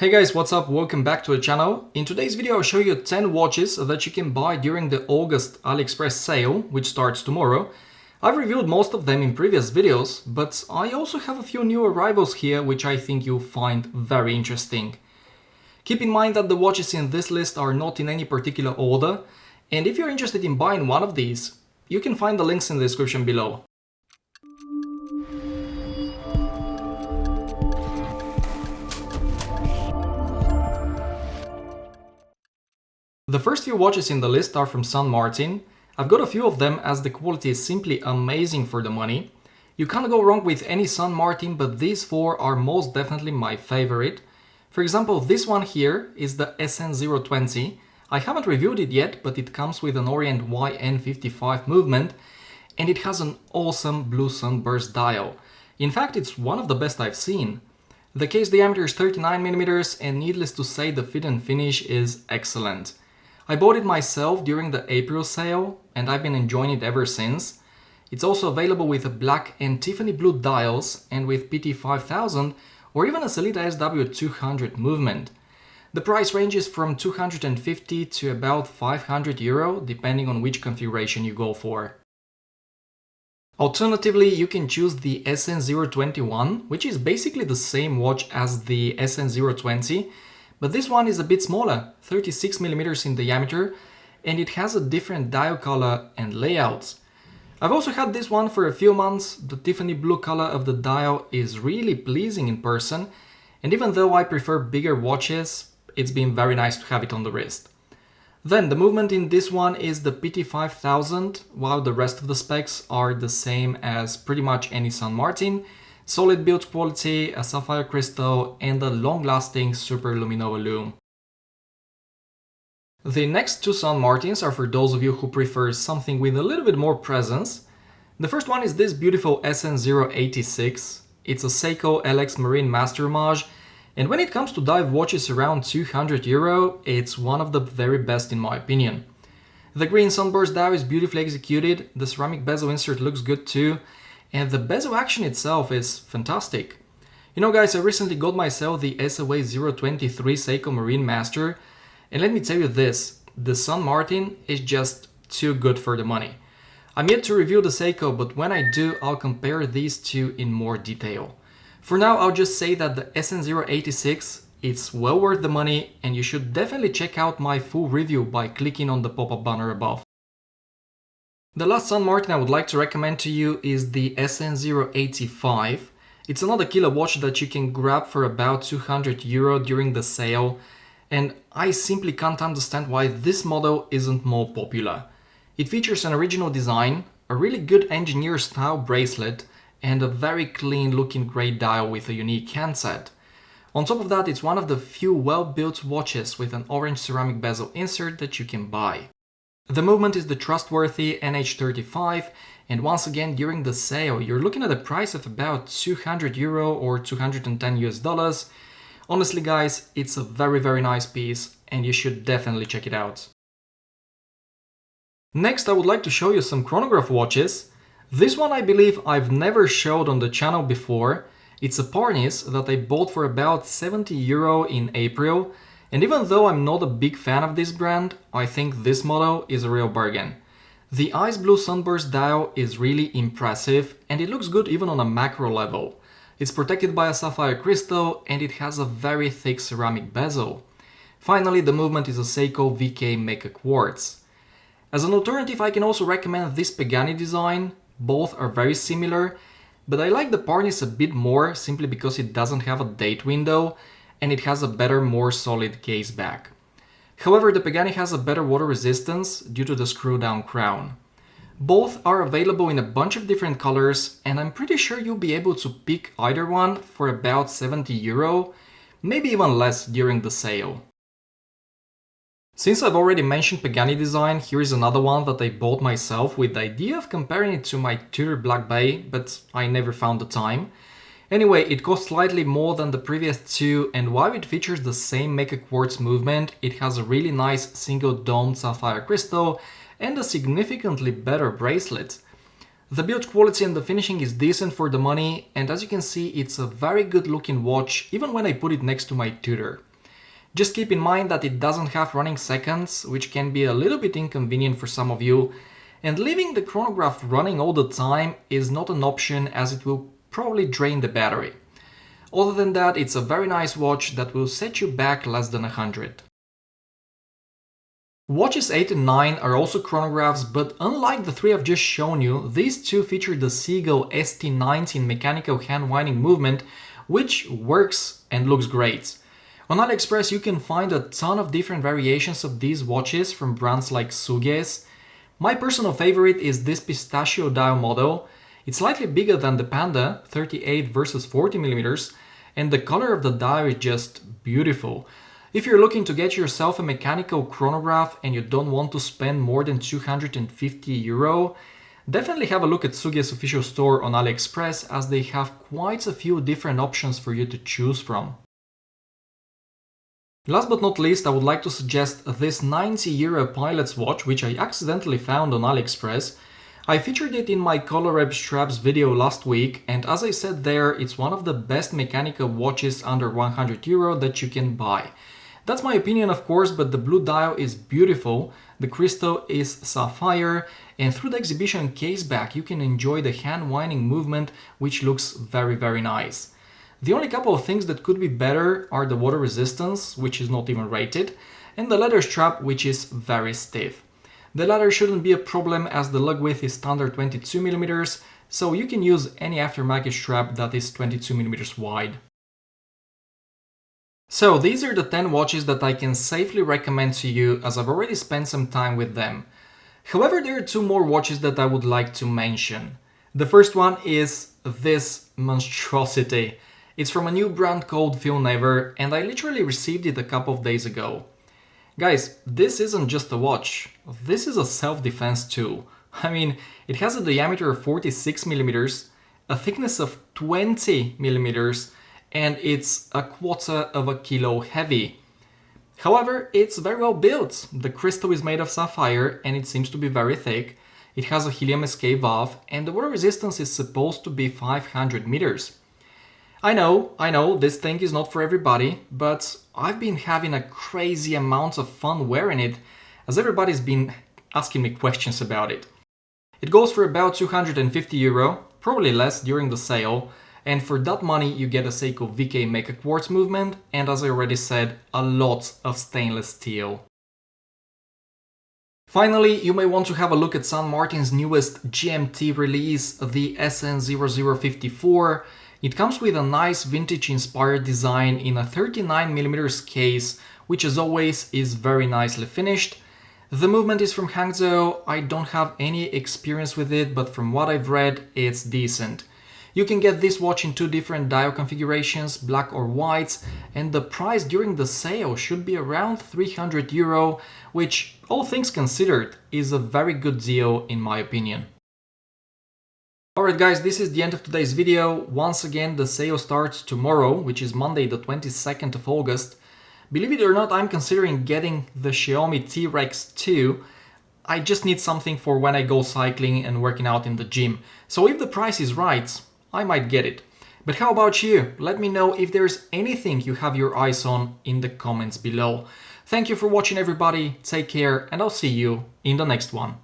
Hey guys, what's up? Welcome back to the channel. In today's video I'll show you 10 watches that you can buy during the August AliExpress sale, which starts tomorrow. I've reviewed most of them in previous videos, but I also have a few new arrivals here which I think you'll find very interesting. Keep in mind that the watches in this list are not in any particular order, and if you're interested in buying one of these, you can find the links in the description below. The first few watches in the list are from San Martin. I've got a few of them as the quality is simply amazing for the money. You can't go wrong with any San Martin, but these four are most definitely my favorite. For example, this one here is the SN020. I haven't reviewed it yet, but it comes with an Orient YN55 movement and it has an awesome blue sunburst dial. In fact, it's one of the best I've seen. The case diameter is 39mm and needless to say the fit and finish is excellent. I bought it myself during the April sale and I've been enjoying it ever since. It's also available with a black and Tiffany blue dials and with PT5000 or even a Sellita SW200 movement. The price ranges from 250 to about €500 depending on which configuration you go for. Alternatively, you can choose the SN021, which is basically the same watch as the SN020, but this one is a bit smaller, 36mm in diameter, and it has a different dial color and layouts. I've also had this one for a few months. The Tiffany blue color of the dial is really pleasing in person, and even though I prefer bigger watches, it's been very nice to have it on the wrist. Then the movement in this one is the PT5000, while the rest of the specs are the same as pretty much any San Martin. Solid build quality, a sapphire crystal, and a long-lasting super luminova lume. The next two San Martins are for those of you who prefer something with a little bit more presence. The first one is this beautiful SN086. It's a Seiko LX Marine Master Homage, and when it comes to dive watches around €200, it's one of the very best in my opinion. The green sunburst dial is beautifully executed, the ceramic bezel insert looks good too, and the bezel action itself is fantastic. You know guys, I recently got myself the SOA 023 Seiko Marine Master, and let me tell you this, the San Martin is just too good for the money. I'm yet to review the Seiko, but when I do, I'll compare these two in more detail. For now, I'll just say that the SN086 is well worth the money, and you should definitely check out my full review by clicking on the pop-up banner above. The last San Martin I would like to recommend to you is the SN085. It's another killer watch that you can grab for about €200 during the sale, and I simply can't understand why this model isn't more popular. It features an original design, a really good engineer style bracelet, and a very clean looking grey dial with a unique handset. On top of that, it's one of the few well-built watches with an orange ceramic bezel insert that you can buy. The movement is the trustworthy NH35, and once again during the sale you're looking at a price of about €200 or $210 US. Honestly guys, it's a very nice piece and you should definitely check it out. Next I would like to show you some chronograph watches. This one I believe I've never showed on the channel before. It's a Parnis that I bought for about €70 in April. And even though I'm not a big fan of this brand, I think this model is a real bargain. The ice blue sunburst dial is really impressive and it looks good even on a macro level. It's protected by a sapphire crystal and it has a very thick ceramic bezel. Finally, the movement is a Seiko VK Mecha Quartz. As an alternative, I can also recommend this Pagani design. Both are very similar, but I like the Parnis a bit more simply because it doesn't have a date window and it has a better, more solid case back. However, the Pagani has a better water resistance due to the screw-down crown. Both are available in a bunch of different colors, and I'm pretty sure you'll be able to pick either one for about €70, maybe even less during the sale. Since I've already mentioned Pagani design, here is another one that I bought myself with the idea of comparing it to my Tudor Black Bay, but I never found the time. Anyway, it costs slightly more than the previous two, and while it features the same Mecha Quartz movement, it has a really nice single domed sapphire crystal and a significantly better bracelet. The build quality and the finishing is decent for the money, and as you can see, it's a very good looking watch even when I put it next to my Tudor. Just keep in mind that it doesn't have running seconds, which can be a little bit inconvenient for some of you, and leaving the chronograph running all the time is not an option as it will probably drain the battery. Other than that, it's a very nice watch that will set you back less than 100. Watches 8 and 9 are also chronographs, but unlike the three I've just shown you, these two feature the Seagull ST19 mechanical hand winding movement, which works and looks great. On AliExpress you can find a ton of different variations of these watches from brands like Sugess. My personal favorite is this pistachio dial model. It's slightly bigger than the Panda, 38 versus 40mm, and the color of the dial is just beautiful. If you're looking to get yourself a mechanical chronograph and you don't want to spend more than €250, definitely have a look at Sugess official store on AliExpress as they have quite a few different options for you to choose from. Last but not least, I would like to suggest this €90 pilot's watch, which I accidentally found on AliExpress. I featured it in my Colorab straps video last week, and as I said there, it's one of the best mechanical watches under €100 that you can buy. That's my opinion, of course, but the blue dial is beautiful, the crystal is sapphire, and through the exhibition case back you can enjoy the hand winding movement, which looks very nice. The only couple of things that could be better are the water resistance, which is not even rated, and the leather strap, which is very stiff. The leather shouldn't be a problem as the lug width is standard 22mm, so you can use any aftermarket strap that is 22mm wide. So these are the 10 watches that I can safely recommend to you as I've already spent some time with them. However, there are two more watches that I would like to mention. The first one is this monstrosity. It's from a new brand called FEELNEVER and I literally received it a couple of days ago. Guys, this isn't just a watch, this is a self-defense tool. I mean, it has a diameter of 46mm, a thickness of 20mm, and it's a quarter of a kilo heavy. However, it's very well built. The crystal is made of sapphire and it seems to be very thick. It has a helium escape valve and the water resistance is supposed to be 500 meters. I know, this thing is not for everybody, but I've been having a crazy amount of fun wearing it as everybody's been asking me questions about it. It goes for about €250, probably less during the sale, and for that money you get a Seiko VK Mecha Quartz movement and, as I already said, a lot of stainless steel. Finally, you may want to have a look at San Martin's newest GMT release, the SN054. It comes with a nice vintage-inspired design in a 39mm case, which as always is very nicely finished. The movement is from Hangzhou. I don't have any experience with it, but from what I've read, it's decent. You can get this watch in two different dial configurations, black or white, and the price during the sale should be around €300, which, all things considered, is a very good deal in my opinion. Alright guys, this is the end of today's video. Once again, the sale starts tomorrow, which is Monday the 22nd of August. Believe it or not, I'm considering getting the Xiaomi T-Rex 2. I just need something for when I go cycling and working out in the gym. So if the price is right, I might get it. But how about you? Let me know if there's anything you have your eyes on in the comments below. Thank you for watching everybody, take care, and I'll see you in the next one.